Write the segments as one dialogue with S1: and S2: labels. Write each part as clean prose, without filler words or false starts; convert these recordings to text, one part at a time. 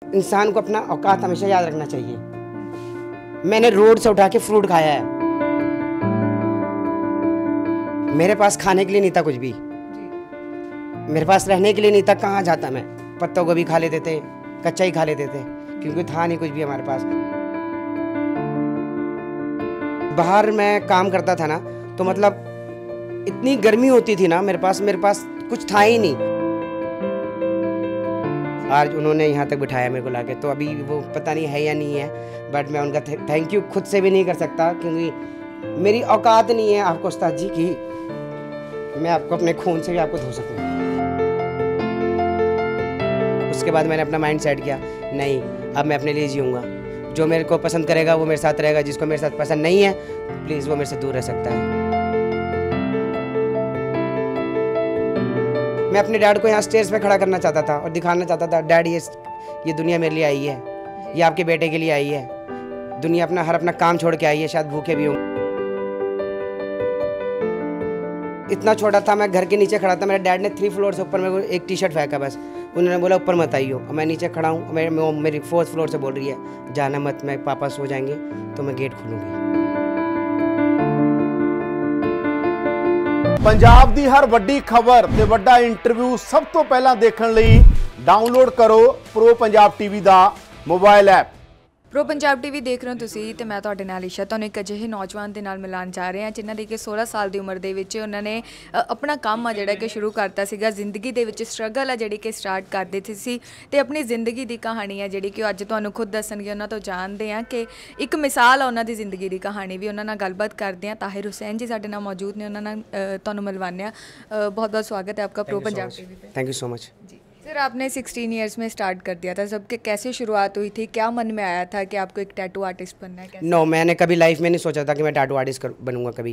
S1: इंसान को अपना औकात हमेशा याद रखना चाहिए। मैंने रोड से उठा के फ्रूट खाया है। मेरे पास खाने के लिए नहीं था कुछ भी, मेरे पास रहने के लिए नहीं था। कहाँ जाता मैं? पत्ता गोभी खा लेते थे, कच्चा ही खा लेते थे, क्योंकि था नहीं कुछ भी हमारे पास। बाहर मैं काम करता था ना, तो मतलब इतनी गर्मी होती थी ना, मेरे पास कुछ था ही नहीं। आज उन्होंने यहाँ तक बिठाया मेरे को लाके, तो अभी वो पता नहीं है या नहीं है, बट मैं उनका थैंक यू खुद से भी नहीं कर सकता, क्योंकि मेरी औकात नहीं है आपको उस्ताद जी की मैं आपको अपने खून से भी आपको धो सकूँ। उसके बाद मैंने अपना माइंड सेट किया, नहीं अब मैं अपने लिए जीऊँगा। जो मेरे को पसंद करेगा वो मेरे साथ रहेगा, जिसको मेरे साथ पसंद नहीं है प्लीज़ वो मेरे से दूर रह सकता है। मैं अपने डैड को यहाँ स्टेज पे खड़ा करना चाहता था और दिखाना चाहता था, डैड ये दुनिया मेरे लिए आई है, ये आपके बेटे के लिए आई है। दुनिया अपना काम छोड़ के आई है, शायद भूखे भी हों। इतना छोटा था, मैं घर के नीचे खड़ा था, मेरे डैड ने 3 फ्लोर से ऊपर मेरे को एक टी शर्ट फेंका बस। उन्होंने बोला ऊपर मत आइयो, और मैं नीचे खड़ा हूँ। मेरी 4th फ्लोर से बोल रही है जाना मत, मैं पापा सो जाएंगे तो मैं गेट खोलूँगी।
S2: पंजाब दी हर वड्डी खबर ते वड्डा इंटरव्यू सब तो पहला देखने लई डाउनलोड करो प्रो पंजाब टीवी दा mobile app.
S3: Pro Punjab TV देख ਰਹੇ ਹੋ ਤੁਸੀਂ ਤੇ ਮੈਂ ਤੁਹਾਡੇ ਨਾਲ ਈਸ਼ਾ ਤੁਹਾਨੂੰ ਇੱਕ ਅਜਿਹੇ ਨੌਜਵਾਨ ਦੇ ਨਾਲ ਮਿਲਾਉਣ ਜਾ ਰਹੇ ਹਾਂ ਜਿਨ੍ਹਾਂ ਦੀ ਕਿ 16 ਸਾਲ ਦੀ ਉਮਰ ਦੇ ਵਿੱਚ ਉਹਨਾਂ ਨੇ ਆਪਣਾ ਕੰਮ ਆ ਜਿਹੜਾ ਕਿ ਸ਼ੁਰੂ ਕਰਤਾ ਸੀਗਾ। ਜ਼ਿੰਦਗੀ ਦੇ ਵਿੱਚ ਸਟਰਗਲ ਆ ਜਿਹੜੀ ਕਿ ਸਟਾਰਟ ਕਰ ਦਿੱਤੀ ਸੀ ਤੇ ਆਪਣੀ ਜ਼ਿੰਦਗੀ ਦੀ ਕਹਾਣੀ ਆ ਜਿਹੜੀ ਕਿ ਅੱਜ ਤੁਹਾਨੂੰ ਖੁਦ ਦੱਸਣਗੇ। ਉਹਨਾਂ ਤੋਂ ਜਾਣਦੇ ਆ ਕਿ ਇੱਕ ਮਿਸਾਲ ਆ ਉਹਨਾਂ ਦੀ ਜ਼ਿੰਦਗੀ ਦੀ ਕਹਾਣੀ ਵੀ। ਉਹਨਾਂ ਨਾਲ ਗੱਲਬਾਤ ਕਰਦੇ ਆ। ਤਾਹਿਰ ਹੁਸੈਨ ਜੀ ਸਾਡੇ ਨਾਲ ਮੌਜੂਦ ਨੇ, ਉਹਨਾਂ ਨਾਲ ਤੁਹਾਨੂੰ ਮਿਲਵਾਉਂਦੇ ਆ। बहुत बहुत स्वागत है आपका प्रो पंजाब टीवी पे।
S1: Thank you so much
S3: ji sir, आपने 16 ईयर्स में स्टार्ट कर दिया था, सबके कैसे शुरुआत हुई थी? क्या मन में आया था कि आपको एक टैटू आर्टिस्ट बनना है?
S1: नो मैंने कभी लाइफ में नहीं सोचा था कि मैं टैटू आर्टिस्ट बनूंगा कभी,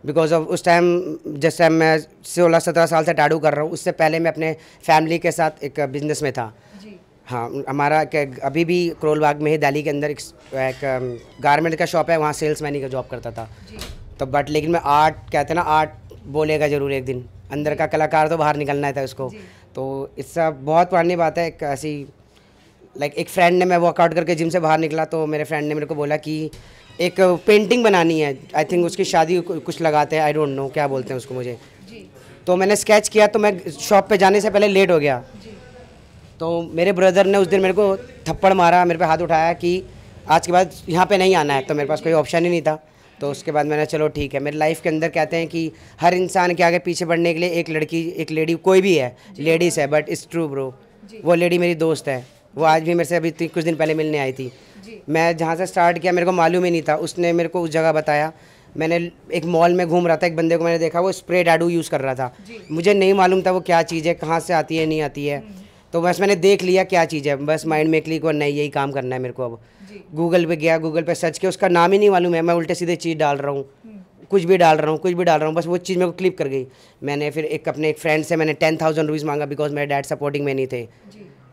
S1: बिकॉज ऑफ उस टाइम जिस टाइम मैं 16-17 साल से टैटू कर रहा हूँ, उससे पहले मैं अपने फैमिली के साथ एक बिजनेस में था। हाँ, हमारा अभी भी करोल बाग में ही दिल्ली के अंदर एक गारमेंट का शॉप है, वहाँ सेल्समैन का जॉब करता था। तो बट लेकिन मैं आर्ट कहते हैं ना, आर्ट बोलेगा ज़रूर एक दिन, अंदर का कलाकार तो बाहर निकलना था उसको। तो इससे बहुत पुरानी बात है, एक ऐसी एक फ्रेंड ने, मैं वर्कआउट करके जिम से बाहर निकला तो मेरे फ्रेंड ने मेरे को बोला कि एक पेंटिंग बनानी है, आई थिंक उसकी शादी कुछ लगाते हैं, आई डोंट नो क्या बोलते हैं उसको मुझे। तो मैंने स्केच किया, तो मैं शॉप पे जाने से पहले लेट हो गया। तो मेरे ब्रदर ने उस दिन मेरे को थप्पड़ मारा, मेरे पे हाथ उठाया कि आज के बाद यहाँ पे नहीं आना है। तो मेरे पास कोई ऑप्शन ही नहीं था। तो उसके बाद मैंने चलो ठीक है। मेरी लाइफ के अंदर कहते हैं कि हर इंसान के आगे पीछे बढ़ने के लिए एक लड़की, एक लेडी, कोई भी है, लेडीज़ है, बट इट्स ट्रू ब्रो। वो लेडी मेरी दोस्त है, वो आज भी मेरे से अभी कुछ दिन पहले मिलने आई थी। मैं जहाँ से स्टार्ट किया मेरे को मालूम ही नहीं था, उसने मेरे को उस जगह बताया। मैंने एक मॉल में घूम रहा था, एक बंदे को मैंने देखा वो स्प्रे टैटू यूज़ कर रहा था। मुझे नहीं मालूम था वो क्या चीज़ है, कहाँ से आती है, नहीं आती है। तो बस मैंने देख लिया क्या चीज़ है, बस माइंड में क्लिक हुआ, नहीं यही काम करना है मेरे को। अब गूगल पे गया, गूगल पे सर्च किया, उसका नाम ही नहीं मालूम है, मैं उल्टे सीधे चीज़ डाल रहा हूँ, कुछ भी डाल रहा हूँ, बस वो चीज़ मेरे को क्लिक कर गई। मैंने फिर अपने एक फ्रेंड से मैंने 10,000 रुपीज़ मांगा, बिकॉज मेरे डैड सपोर्टिंग में नहीं थे।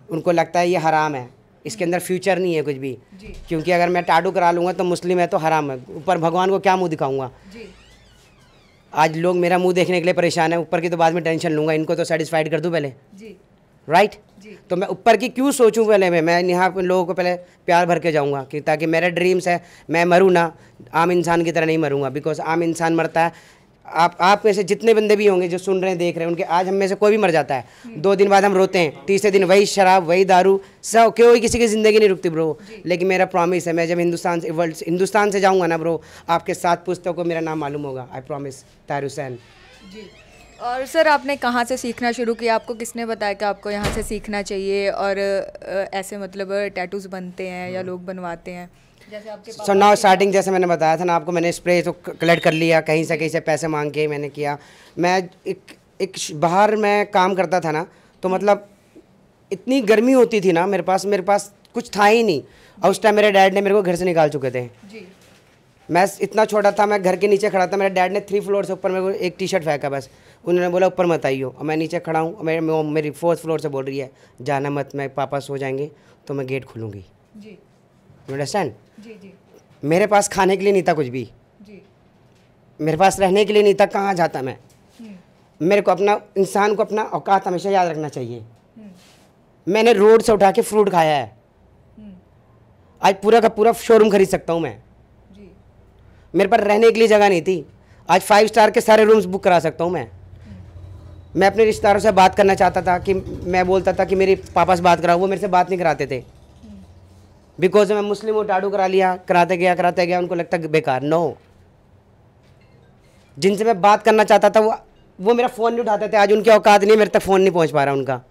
S1: उनको लगता है ये हराम है, इसके अंदर फ्यूचर नहीं है कुछ भी, क्योंकि अगर मैं टैटू करा लूँगा तो मुस्लिम है तो हराम है, ऊपर भगवान को क्या मुँह दिखाऊँगा। आज लोग मेरा मुँह देखने के लिए परेशान है, ऊपर की तो बाद में टेंशन लूँगा, इनको तो सेटिस्फाइड कर दूँ पहले, राइट। तो मैं ऊपर की क्यों सोचूं, पहले मैं यहाँ पे लोगों को पहले प्यार भर के जाऊँगा, कि ताकि मेरे ड्रीम्स है मैं मरूँ ना, आम इंसान की तरह नहीं मरूँगा। बिकॉज आम इंसान मरता है, आप में से जितने बंदे भी होंगे जो सुन रहे हैं, देख रहे हैं, उनके आज हम में से कोई भी मर जाता है, 2 दिन बाद हम रोते हैं, तीसरे दिन वही शराब, वही दारू, सब क्यों, किसी की ज़िंदगी नहीं रुकती ब्रो। लेकिन मेरा प्रॉमिस है, मैं जब हिंदुस्तान से जाऊँगा ना ब्रो, आपके 7 पुस्तकों को मेरा नाम मालूम होगा, आई प्रॉमिस। ताहिर हुसैन।
S3: और सर आपने कहाँ से सीखना शुरू किया? आपको किसने बताया कि आपको यहाँ से सीखना चाहिए? और ऐसे मतलब टैटूज़ बनते हैं या लोग बनवाते हैं जैसे आपके?
S1: सो नाउ स्टार्टिंग, जैसे मैंने बताया था ना आपको, मैंने स्प्रे तो कलेक्ट कर लिया, कहीं से पैसे मांग के मैंने किया। मैं एक बाहर मैं काम करता था ना, तो मतलब इतनी गर्मी होती थी ना, मेरे पास कुछ था ही नहीं। और उस टाइम मेरे डैड ने मेरे को घर से निकाल चुके थे। मैं इतना छोटा था, मैं घर के नीचे खड़ा था, मेरे डैड ने 3 फ्लोर से ऊपर मेरे को एक टी शर्ट फेंका बस। उन्होंने बोला ऊपर मत आइयो, और मैं नीचे खड़ा हूँ। मेरी 4th फ्लोर से बोल रही है जाना मत, मैं पापा सो जाएंगे तो मैं गेट खोलूँगी। You understand? मेरे पास खाने के लिए नहीं था कुछ भी, मेरे पास रहने के लिए नहीं था। कहाँ जाता मैं? मेरे को इंसान को अपना औकात हमेशा याद रखना चाहिए। मैंने रोड से उठा के फ्रूट खाया है, आज पूरा का पूरा शोरूम खरीद सकता हूँ मैं। मेरे पास रहने के लिए जगह नहीं थी, आज 5 स्टार के सारे रूम्स बुक करा सकता हूँ मैं अपने रिश्तेदारों से बात करना चाहता था कि मैं बोलता था कि मेरे पापा से बात कराओ, वो मेरे से बात नहीं कराते थे बिकॉज मैं मुस्लिम हूँ। टाटू करा लिया, कराते गया, उनको लगता बेकार। नो, जिनसे मैं बात करना चाहता था वो मेरा फ़ोन नहीं उठाते थे। आज उनकी औकात नहीं, मेरे तक फ़ोन नहीं पहुँच पा रहा उनका।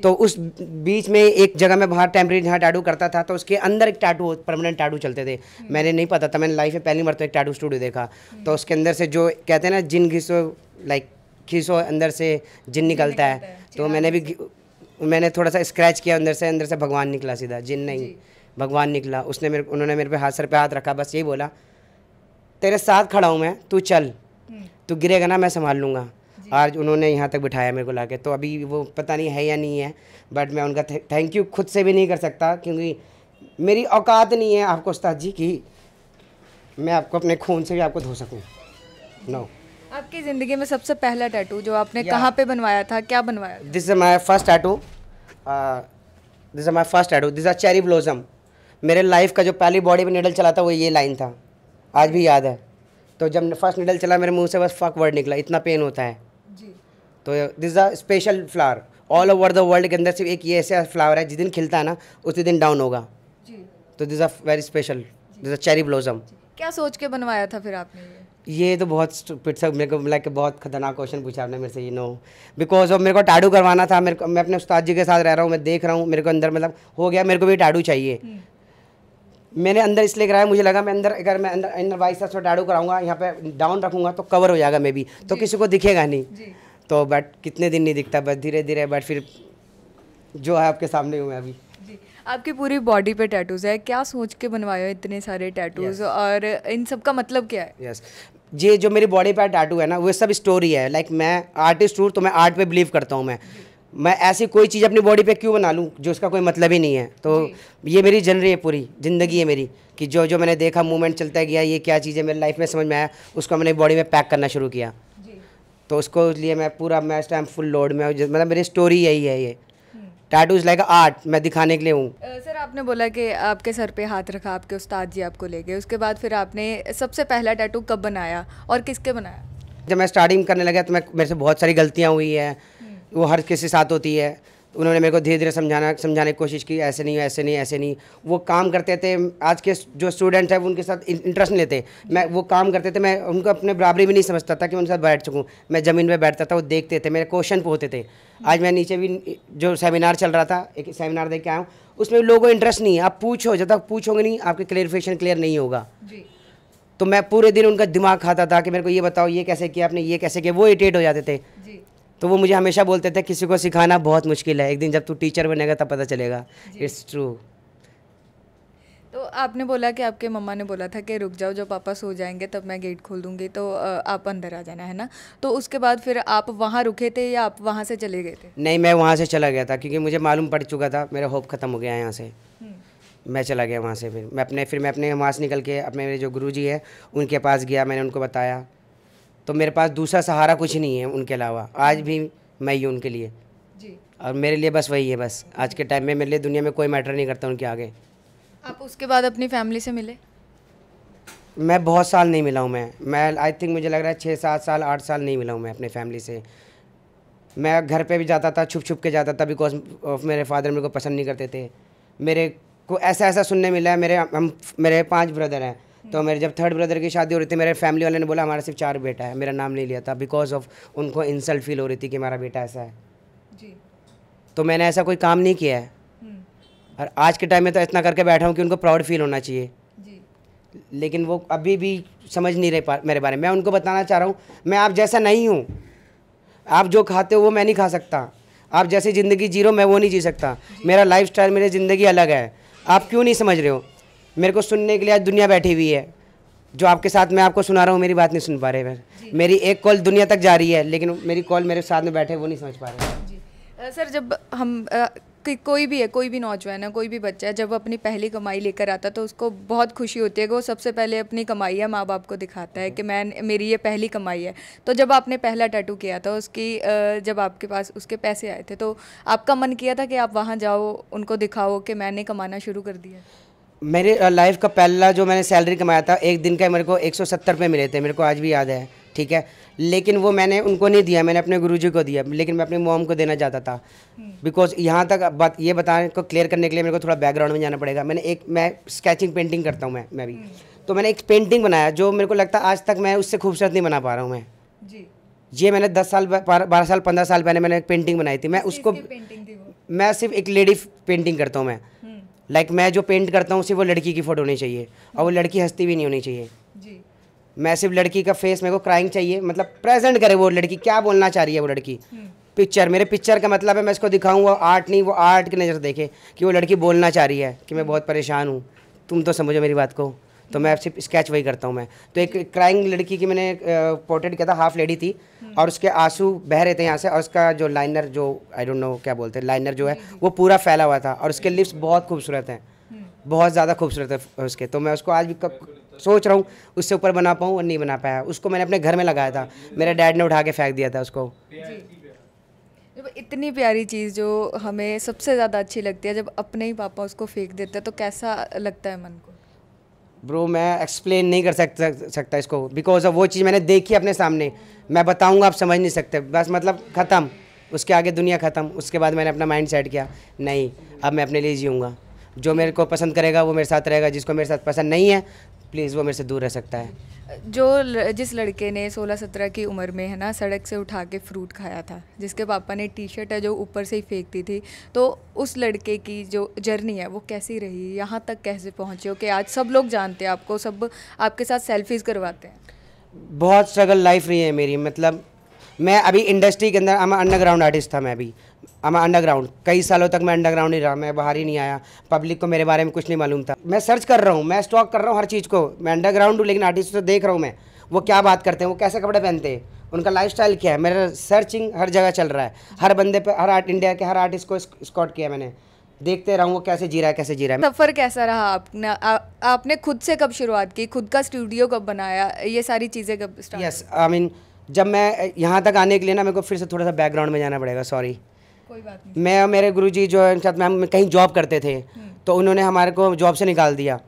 S1: तो उस बीच में एक जगह मैं बाहर टेम्परेरी जहाँ टैटू करता था, तो उसके अंदर एक टैटू, परमानेंट टैटू चलते थे। मैंने नहीं पता था, मैंने लाइफ में पहली मरतबा एक टैटू स्टूडियो देखा। तो उसके अंदर से जो कहते हैं ना जिन घिसो, लाइक खींचो अंदर से जिन निकलता है। तो मैंने थोड़ा सा स्क्रैच किया, अंदर से भगवान निकला सीधा, जिन नहीं भगवान निकला। उन्होंने मेरे पे सर पे हाथ रखा, बस यही बोला तेरे साथ खड़ा हूँ मैं, तू चल, तू गिरेगा ना मैं संभाल लूँगा। आज उन्होंने यहाँ तक बिठाया मेरे को लाके। तो अभी वो पता नहीं है या नहीं है, बट मैं उनका थैंक यू खुद से भी नहीं कर सकता, क्योंकि मेरी औकात नहीं है आपको उस्ताद जी की मैं आपको अपने खून से भी आपको धो सकूँ। नो।
S3: आपकी ज़िंदगी में सबसे पहला टैटू जो आपने कहाँ पे बनवाया था, क्या बनवाया?
S1: This is my first tattoo, this are cherry blossom. मेरे लाइफ का जो पहली बॉडी पे निडल चला था वो ये लाइन था, आज भी याद है। तो जब फर्स्ट निडल चला मेरे मुंह से बस फक वर्ड निकला, इतना पेन होता है जी। तो this a special flower all over the world के अंदर सिर्फ एक ये ऐसा फ्लावर है जिस दिन खिलता है ना उसी दिन डाउन होगा जी। तो this a very special, this a cherry blossom.
S3: क्या सोच के बनवाया था फिर आपने
S1: ये तो बहुत स्टूपिड सा, मेरे को लाइक बहुत खतरनाक क्वेश्चन पूछा आपने मेरे से। ये नो, बिकॉज ऑफ मेरे को टैटू करवाना था। मैं अपने उस्ताद जी के साथ रह रहा हूँ, मैं देख रहा हूँ मेरे को अंदर मतलब हो गया, मेरे को भी टैटू चाहिए। मैंने अंदर इसलिए कराया, मुझे लगा मैं अगर मैं अंदर बाईस से टैटू कराऊंगा, यहाँ पे डाउन रखूंगा तो कवर हो जाएगा मे बी, तो किसी को दिखेगा नहीं। तो बट कितने दिन नहीं दिखता, बस धीरे धीरे, बट फिर जो है आपके सामने हूँ मैं अभी।
S3: आपकी पूरी बॉडी पे टैटूज है, क्या सोच के बनवाए इतने सारे टैटूज और इन सब का मतलब क्या है?
S1: यस, ये जो मेरी बॉडी पे टैटू है ना वो सब स्टोरी है। लाइक मैं आर्टिस्ट हूँ तो मैं आर्ट पे बिलीव करता हूँ। मैं ऐसी कोई चीज़ अपनी बॉडी पे क्यों बना लूँ जो उसका कोई मतलब ही नहीं है। तो ये मेरी जनरी है, पूरी ज़िंदगी है मेरी, कि जो जो मैंने देखा मूवमेंट चलता गया, ये क्या चीज़ है मेरी लाइफ में समझ में आया, उसको मैंने बॉडी में पैक करना शुरू किया। तो उसको लिए मैं इस टाइम फुल लोड में, मतलब मेरी स्टोरी यही है। ये टैटूज लाइक आर्ट मैं दिखाने के लिए हूँ।
S3: सर आपने बोला कि आपके सर पे हाथ रखा, आपके उस्ताद जी आपको ले गए, उसके बाद फिर आपने सबसे पहला टैटू कब बनाया और किसके बनाया?
S1: जब मैं स्टार्टिंग करने लगा तो मेरे से बहुत सारी गलतियाँ हुई है, वो हर किसी के साथ होती है। उन्होंने मेरे को धीरे धीरे समझाने की कोशिश की, ऐसे नहीं। वो काम करते थे, आज के जो स्टूडेंट्स हैं वो उनके साथ इंटरेस्ट नहीं लेते। मैं वो काम करते थे, मैं उनको अपने बराबरी भी नहीं समझता था कि उनके साथ बैठ सकूँ। मैं ज़मीन पे बैठता था, वो देखते थे, मेरे क्वेश्चन पूछते थे। आज मैं नीचे भी जो सेमिनार चल रहा था, एक सेमिनार देख के आया हूँ, उसमें लोगों को इंटरेस्ट नहीं है। आप पूछो, जब तक पूछोगे नहीं आपके क्लियरिफिकेशन क्लियर नहीं होगा। तो मैं पूरे दिन उनका दिमाग खाता था कि मेरे को ये बताओ, ये कैसे किया आपने, ये कैसे किया। वो इरिटेट हो जाते थे। तो वो मुझे हमेशा बोलते थे किसी को सिखाना बहुत मुश्किल है, एक दिन जब तू टीचर बनेगा तब पता चलेगा। It's true.
S3: तो आपने बोला कि आपके मम्मा ने बोला था कि रुक जाओ, जब पापा सो जाएंगे तब मैं गेट खोल दूंगी, तो आप अंदर आ जाना, है ना? तो उसके बाद फिर आप वहाँ रुके थे या आप वहाँ से चले गए थे?
S1: नहीं, मैं वहाँ से चला गया था क्योंकि मुझे मालूम पड़ चुका था, मेरा होप ख़त्म हो गया यहाँ से। मैं चला गया वहाँ से। फिर मैं अपने वहाँ से निकल के अपने मेरे जो गुरुजी है उनके पास गया, मैंने उनको बताया। तो मेरे पास दूसरा सहारा कुछ नहीं है उनके अलावा, आज भी मैं ही उनके लिए जी। और मेरे लिए बस वही है, बस आज के टाइम में मेरे लिए दुनिया में कोई मैटर नहीं करता उनके आगे।
S3: आप उसके बाद अपनी फैमिली से मिले?
S1: मैं बहुत साल नहीं मिला हूँ। मैं आई थिंक मुझे लग रहा है 6-7 साल 8 साल नहीं मिला हूँ मैं अपने फैमिली से। मैं घर पे भी जाता था, छुप के जाता था, बिकॉज ऑफ मेरे फादर मेरे को पसंद नहीं करते थे। मेरे को ऐसा सुनने मिला है, मेरे 5 ब्रदर हैं, तो मेरे जब 3rd ब्रदर की शादी हो रही थी, मेरे फैमिली वाले ने बोला हमारा सिर्फ 4 बेटा है, मेरा नाम नहीं लिया था, बिकॉज ऑफ उनको इंसल्ट फील हो रही थी कि हमारा बेटा ऐसा है जी। तो मैंने ऐसा कोई काम नहीं किया है। और आज के टाइम में तो इतना करके बैठा हूँ कि उनको प्राउड फील होना चाहिए जी। लेकिन वो अभी भी समझ नहीं रहे मेरे बारे में। मैं उनको बताना चाह रहा हूँ, मैं आप जैसा नहीं हूँ। आप जो खाते हो वो मैं नहीं खा सकता, आप जैसी ज़िंदगी जी रहे हो मैं वो नहीं जी सकता। मेरा लाइफ स्टाइल, मेरी ज़िंदगी अलग है। आप क्यों नहीं समझ रहे हो? मेरे को सुनने के लिए आज दुनिया बैठी हुई है, जो आपके साथ मैं आपको सुना रहा हूँ, मेरी बात नहीं सुन पा रहे। मेरी एक कॉल दुनिया तक जा रही है, लेकिन मेरी कॉल मेरे साथ में बैठे वो नहीं समझ पा रहे
S3: जी। सर जब हम कोई भी नौजवान है, कोई भी बच्चा है, जब अपनी पहली कमाई लेकर आता तो उसको बहुत खुशी होती है कि वो सबसे पहले अपनी कमाई है माँ बाप को दिखाता है कि मेरी ये पहली कमाई है। तो जब आपने पहला टैटू किया था, जब आपके पास उसके पैसे आए थे, तो आपका मन किया था कि आप वहाँ जाओ, उनको दिखाओ कि मैंने कमाना शुरू कर दिया?
S1: मेरे लाइफ का पहला जो मैंने सैलरी कमाया था, एक दिन का मेरे को 170 रुपये मिले थे, मेरे को आज भी याद है, ठीक है। लेकिन वो मैंने उनको नहीं दिया, मैंने अपने गुरुजी को दिया, लेकिन मैं अपनी मॉम को देना चाहता था। बिकॉज यहाँ तक बात ये बताने को क्लियर करने के लिए मेरे को थोड़ा बैकग्राउंड में जाना पड़ेगा। मैं स्केचिंग पेंटिंग करता हूँ मैं भी। तो मैंने एक पेंटिंग बनाया जो मेरे को लगता है आज तक मैं उससे खूबसूरत नहीं बना पा रहा हूँ मैं जी। ये मैंने 10 साल 12 साल 15 साल पहले मैंने एक पेंटिंग बनाई थी। मैं उसको मैं सिर्फ एक लेडी पेंटिंग करता हूँ मैं। लाइक मैं जो पेंट करता हूँ सिर्फ वो लड़की की फ़ोटो होनी चाहिए और वो लड़की हंसती भी नहीं होनी चाहिए जी। मैं सिर्फ लड़की का फेस मेरे को क्राइंग चाहिए, मतलब प्रेजेंट करे वो लड़की क्या बोलना चाह रही है वो लड़की। पिक्चर मेरे पिक्चर का मतलब है मैं इसको दिखाऊँ वो आर्ट नहीं, वो आर्ट की नज़र देखे कि वो लड़की बोलना चाह रही है कि मैं बहुत परेशान हूँ, तुम तो समझो मेरी बात को। तो मैं सिर्फ स्केच वही करता हूँ मैं। तो एक क्राइंग लड़की की मैंने पोर्ट्रेट किया था, हाफ लेडी थी और उसके आंसू बह रहे थे यहाँ से और उसका जो लाइनर जो आई डोंट नो क्या बोलते हैं लाइनर जो है वो पूरा फैला हुआ था और उसके लिप्स बहुत खूबसूरत हैं, बहुत ज़्यादा खूबसूरत है उसके। तो मैं उसको आज भी सोच रहा हूँ उससे ऊपर बना पाऊँ और नहीं बना पाया। उसको मैंने अपने घर में लगाया था, मेरे डैड ने उठा के फेंक दिया था उसको।
S3: इतनी प्यारी चीज़ जो हमें सबसे ज़्यादा अच्छी लगती है, जब अपने ही पापा उसको फेंक देते हैं तो कैसा लगता है मन को?
S1: ब्रो मैं एक्सप्लेन नहीं कर सकता इसको, बिकॉज ऑफ वो चीज़ मैंने देखी अपने सामने। मैं बताऊंगा आप समझ नहीं सकते, बस मतलब ख़त्म, उसके आगे दुनिया ख़त्म। उसके बाद मैंने अपना माइंड सेट किया, नहीं अब मैं अपने लिए जीऊँगा। जो मेरे को पसंद करेगा वो मेरे साथ रहेगा, जिसको मेरे साथ पसंद नहीं है प्लीज़ वो मेरे से दूर रह सकता है।
S3: जिस लड़के ने 16-17 की उम्र में है ना सड़क से उठा के फ्रूट खाया था, जिसके पापा ने टी शर्ट है जो ऊपर से ही फेंक दी थी, तो उस लड़के की जो जर्नी है वो कैसी रही, यहाँ तक कैसे पहुँचे हो कि आज सब लोग जानते हैं आपको, सब आपके साथ सेल्फीज़ करवाते हैं?
S1: बहुत स्ट्रगल लाइफ रही है मेरी। मतलब मैं अभी इंडस्ट्री के अंदर अंडरग्राउंड आर्टिस्ट था, मैं अभी अंडरग्राउंड कई सालों तक मैं अंडरग्राउंड ही रहा, मैं बाहर ही नहीं आया। पब्लिक को मेरे बारे में कुछ नहीं मालूम था। मैं सर्च कर रहा हूँ, मैं स्टॉक कर रहा हूँ हर चीज़ को। मैं अंडरग्राउंड हूँ लेकिन आर्टिस्ट तो देख रहा हूँ मैं, वो क्या बात करते हैं, वो कैसे कपड़े पहनते हैं, उनका लाइफस्टाइल क्या है। मेरा सर्चिंग हर जगह चल रहा है, हर बंदे पे, इंडिया के हर आर्टिस्ट को स्कॉट किया मैंने। देखते रहूँ वो कैसे जी रहा है, कैसे जी रहा है।
S3: सफ़र कैसा रहा आपने खुद से कब शुरुआत की, खुद का स्टूडियो कब बनाया, ये सारी चीज़ें कब स्टार्ट?
S1: यस आई मीन जब मैं यहाँ तक आने के लिए ना मेरे को फिर से थोड़ा सा बैकग्राउंड में जाना पड़ेगा, सॉरी।
S3: कोई बात नहीं।
S1: मैं और मेरे गुरुजी जो है साथ में हम कहीं जॉब करते थे, तो उन्होंने हमारे को जॉब से निकाल दिया।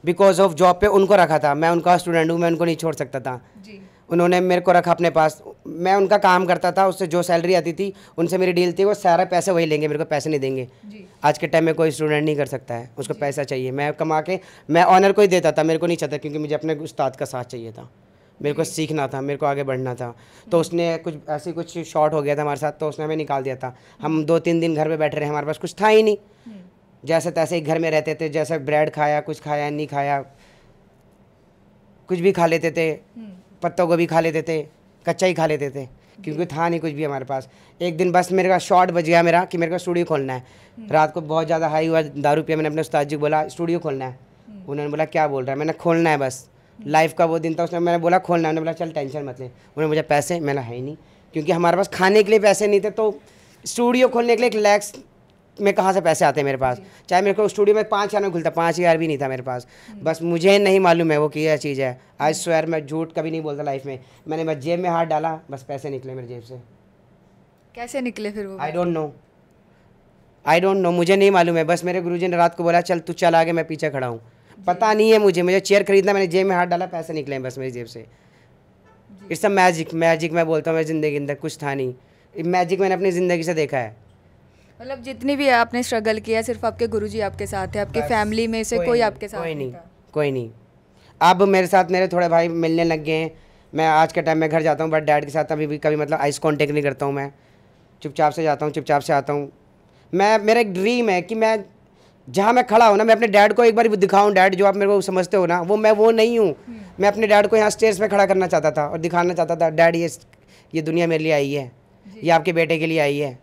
S1: बिकॉज ऑफ जॉब पे उनको रखा था, मैं उनका स्टूडेंट हूँ, मैं उनको नहीं छोड़ सकता था जी। उन्होंने मेरे को रखा अपने पास, मैं उनका काम करता था, उससे जो सैलरी आती थी उनसे मेरी डील थी, वो सारा पैसे वही लेंगे, मेरे को पैसे नहीं देंगे जी। आज के टाइम में कोई स्टूडेंट नहीं कर सकता है, उसको पैसा चाहिए। मैं कमा के मैं ऑनर को ही देता था, मेरे को नहीं चाहता, क्योंकि मुझे अपने उस्ताद का साथ चाहिए था, मेरे को सीखना था, मेरे को आगे बढ़ना था। तो उसने कुछ शॉर्ट हो गया था हमारे साथ, तो उसने हमें निकाल दिया था। हम 2-3 दिन घर पे बैठे रहे, हमारे पास कुछ था ही नहीं, जैसे तैसे ही घर में रहते थे, जैसे ब्रेड खाया, कुछ खाया नहीं खाया, कुछ भी खा लेते थे, पत्तों को भी खा लेते थे, कच्चा ही खा लेते थे, क्योंकि था नहीं कुछ भी हमारे पास। एक दिन बस मेरे का शॉर्ट बज गया मेरा कि मेरे को स्टूडियो खोलना है। रात को बहुत ज़्यादा हाई हुआ, दारू पिया, मैंने अपने उस्ताद जी को बोला स्टूडियो खोलना है। उन्होंने बोला क्या बोल रहा है, मैंने खोलना है बस, लाइफ का वो दिन था। उसने मैंने बोला खोलना है, उन्होंने बोला चल टेंशन मत ले। उन्होंने मुझे पैसे, मैंने है ही नहीं, क्योंकि हमारे पास खाने के लिए पैसे नहीं थे, तो स्टूडियो खोलने के लिए 1 लाख में कहाँ से पैसे आते हैं मेरे पास। चाहे मेरे को स्टूडियो में 5,000 में खुलता, 5,000 भी नहीं था मेरे पास। बस मुझे नहीं मालूम है वो क्या चीज़ है। आज स्वेयर मैं झूठ कभी नहीं बोलता लाइफ में। मैंने बस जेब में हाथ डाला, बस पैसे निकले मेरे जेब से।
S3: कैसे निकले फिर वो? आई
S1: डोंट नो, मुझे नहीं मालूम है। बस मेरे गुरुजी ने रात को बोला चल तू चल आगे, मैं पीछे खड़ा हूँ। पता नहीं है मुझे चेयर खरीदना, मैंने जेब में हाथ डाला, पैसे निकले बस मेरी जेब से। इट्स अ मैजिक मैं बोलता हूँ, मेरी ज़िंदगी के अंदर कुछ था नहीं। मैजिक मैंने अपनी ज़िंदगी से देखा है।
S3: मतलब जितनी भी आपने स्ट्रगल किया, सिर्फ आपके गुरुजी आपके साथ है, आपके फैमिली में से कोई आपके साथ
S1: कोई नहीं। अब मेरे साथ मेरे थोड़े भाई मिलने लग गए हैं। मैं आज के टाइम में घर जाता हूँ, बट डैड के साथ अभी भी कभी मतलब आइस कॉन्टेक्ट नहीं करता हूँ। मैं चुपचाप से जाता हूँ, चुपचाप से आता हूँ। मेरा एक ड्रीम है कि मैं जहाँ मैं खड़ा हूँ ना, मैं अपने डैड को एक बार दिखाऊँ। डैड जो आप मेरे को समझते हो ना, वो नहीं हूँ। मैं अपने डैड को यहाँ स्टेज पे खड़ा करना चाहता था और दिखाना चाहता था, डैड ये दुनिया मेरे लिए आई है, ये आपके बेटे के लिए आई है।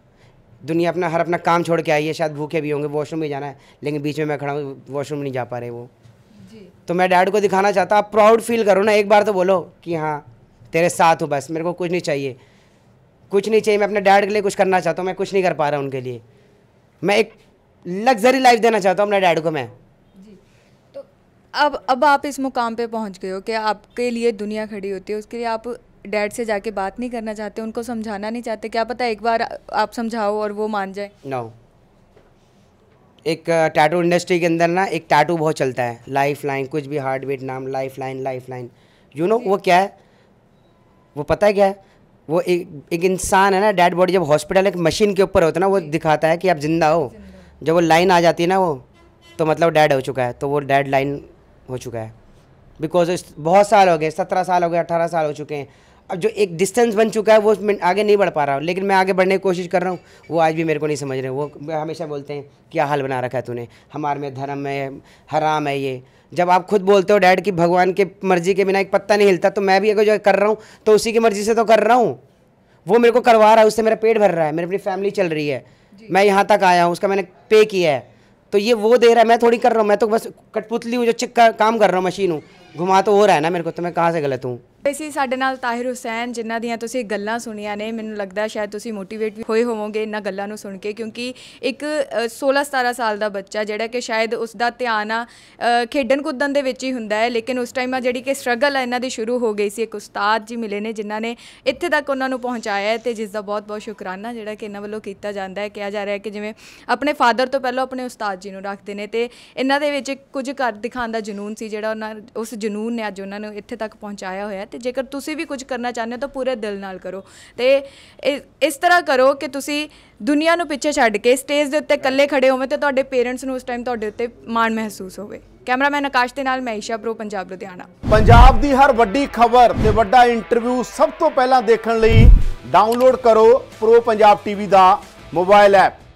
S1: दुनिया अपना काम छोड़ के आई है, शायद भूखे भी होंगे, वॉशरूम भी जाना है, लेकिन बीच में मैं खड़ा हूँ, वॉशरूम नहीं जा पा रहे वो जी। तो मैं डैड को दिखाना चाहता। आप प्राउड फील करो ना, एक बार तो बोलो कि हाँ तेरे साथ हूँ, बस मेरे को कुछ नहीं चाहिए, कुछ नहीं चाहिए। मैं अपने डैड के लिए कुछ करना चाहता हूँ, मैं कुछ नहीं कर पा रहा उनके लिए। मैं एक लग्जरी लाइफ देना चाहता हूँ अपने डैड को मैं
S3: जी। तो अब आप इस मुकाम पे पहुँच गए हो कि आपके लिए दुनिया खड़ी होती है, उसके लिए आप डैड से जाके बात नहीं करना चाहते, उनको समझाना नहीं चाहते? क्या पता एक बार आप समझाओ और वो मान जाए।
S1: नो, एक टैटू इंडस्ट्री के अंदर ना एक टैटू बहुत चलता है, लाइफ लाइन, कुछ भी हार्ट बीट नाम, लाइफ लाइन, यू नो वो क्या है, वो पता है क्या है? वो एक इंसान है ना, डेड बॉडी जब हॉस्पिटल एक मशीन के ऊपर होता है ना, वो दिखाता है कि आप जिंदा हो। जब वो लाइन आ जाती है ना, वो तो मतलब डेड हो चुका है, तो वो डेड लाइन हो चुका है। बिकॉज बहुत साल हो गए, 17 साल हो गए, 18 साल हो चुके हैं। अब जो एक डिस्टेंस बन चुका है वो मैं आगे नहीं बढ़ पा रहा हूँ, लेकिन मैं आगे बढ़ने की कोशिश कर रहा हूँ। वो आज भी मेरे को नहीं समझ रहे। वो हमेशा बोलते हैं क्या हाल बना रखा है तूने, हमारे में धर्म है, हराम है ये। जब आप खुद बोलते हो डैड कि भगवान के मर्जी के बिना एक पत्ता नहीं हिलता, तो मैं भी अगर जो कर रहा हूँ तो उसी की मर्जी से तो कर रहा हूँ। वो मेरे को करवा रहा है, उससे मेरा पेट भर रहा है, मेरी अपनी फैमिली चल रही है, मैं यहाँ तक आया हूँ, उसका मैंने पे किया है, तो ये वो दे रहा है, मैं थोड़ी कर रहा हूँ। मैं तो बस कठपुतली हूँ जो चिक्का काम कर रहा हूँ, मशीन हूँ, घुमा तो हो रहा है ना मेरे को, तो मैं कहाँ से गलत हूँ।
S3: ਅਸੀਂ ਸਾਡੇ ਨਾਲ ਤਾਹਿਰ ਹੁਸੈਨ ਜਿਨ੍ਹਾਂ ਦੀਆਂ ਤੁਸੀਂ ਗੱਲਾਂ ਸੁਣੀਆਂ ਨੇ, ਮੈਨੂੰ ਲੱਗਦਾ ਸ਼ਾਇਦ ਤੁਸੀਂ ਮੋਟੀਵੇਟ ਵੀ ਹੋਏ ਹੋਵੋਗੇ ਇਹਨਾਂ ਗੱਲਾਂ ਨੂੰ ਸੁਣ ਕੇ, ਕਿਉਂਕਿ ਇੱਕ 16-17 ਸਾਲ ਦਾ ਬੱਚਾ ਜਿਹੜਾ ਕਿ ਸ਼ਾਇਦ ਉਸ ਦਾ ਧਿਆਨ ਆ ਖੇਡਣ ਕੁੱਦਣ ਦੇ ਵਿੱਚ ਹੀ ਹੁੰਦਾ ਹੈ, ਲੇਕਿਨ ਉਸ ਟਾਈਮ ਆ ਜਿਹੜੀ ਕਿ ਸਟਰਗਲ ਆ ਇਹਨਾਂ ਦੀ ਸ਼ੁਰੂ ਹੋ ਗਈ ਸੀ। ਇੱਕ ਉਸਤਾਦ ਜੀ ਮਿਲੇ ਨੇ ਜਿਨ੍ਹਾਂ ਨੇ ਇੱਥੇ ਤੱਕ ਉਹਨਾਂ ਨੂੰ ਪਹੁੰਚਾਇਆ ਹੈ, ਤੇ ਜਿਸ ਦਾ ਬਹੁਤ-ਬਹੁਤ ਸ਼ੁਕਰਾਨਾ ਜਿਹੜਾ ਕਿ ਇਹਨਾਂ ਵੱਲੋਂ ਕੀਤਾ ਜਾਂਦਾ ਹੈ। ਕਿਹਾ ਜਾ ਰਿਹਾ ਕਿ ਜਿਵੇਂ ਆਪਣੇ ਫਾਦਰ ਤੋਂ ਪਹਿਲਾਂ ਆਪਣੇ ਉਸਤਾਦ ਜੀ ਨੂੰ ਰੱਖਦੇ ਨੇ, ਤੇ ਇਹਨਾਂ ਦੇ ਵਿੱਚ ਕੁਝ ਕਰ ਦਿਖਾਉਣ ਦਾ ਜਨੂਨ ਸੀ ਜਿਹੜਾ ਉਹਨਾਂ ਉਸ ਜਨੂਨ ਨੇ ਅੱਜ ਉਹਨਾਂ ਨੂੰ ਇੱਥੇ ਤੱਕ ਪਹੁੰਚਾਇਆ ਹੋਇਆ। ਤੇ ਜੇਕਰ ਤੁਸੀਂ ਵੀ ਕੁਝ ਕਰਨਾ ਚਾਹੁੰਦੇ ਹੋ ਤਾਂ ਪੂਰੇ ਦਿਲ ਨਾਲ ਕਰੋ, ਤੇ ਇਸ ਤਰ੍ਹਾਂ ਕਰੋ ਕਿ ਤੁਸੀਂ ਦੁਨੀਆ ਨੂੰ ਪਿੱਛੇ ਛੱਡ ਕੇ ਸਟੇਜ ਦੇ ਉੱਤੇ ਇਕੱਲੇ ਖੜੇ ਹੋਵੇਂ ਤੇ ਤੁਹਾਡੇ ਪੇਰੈਂਟਸ ਨੂੰ ਉਸ ਟਾਈਮ ਤੁਹਾਡੇ ਉੱਤੇ ਮਾਣ ਮਹਿਸੂਸ ਹੋਵੇ। ਕੈਮਰਾਮੈਨ ਆਕਾਸ਼ ਦੇ ਨਾਲ ਮੈਂ ਈਸ਼ਾ, ਪ੍ਰੋ ਪੰਜਾਬ ਲੁਧਿਆਣਾ।
S2: ਪੰਜਾਬ ਦੀ ਹਰ ਵੱਡੀ ਖਬਰ ਤੇ ਵੱਡਾ ਇੰਟਰਵਿਊ ਸਭ ਤੋਂ ਪਹਿਲਾਂ ਦੇਖਣ ਲਈ ਡਾਊਨਲੋਡ ਕਰੋ ਪ੍ਰੋ ਪੰਜਾਬ ਟੀਵੀ ਦਾ ਮੋਬਾਈਲ ਐਪ।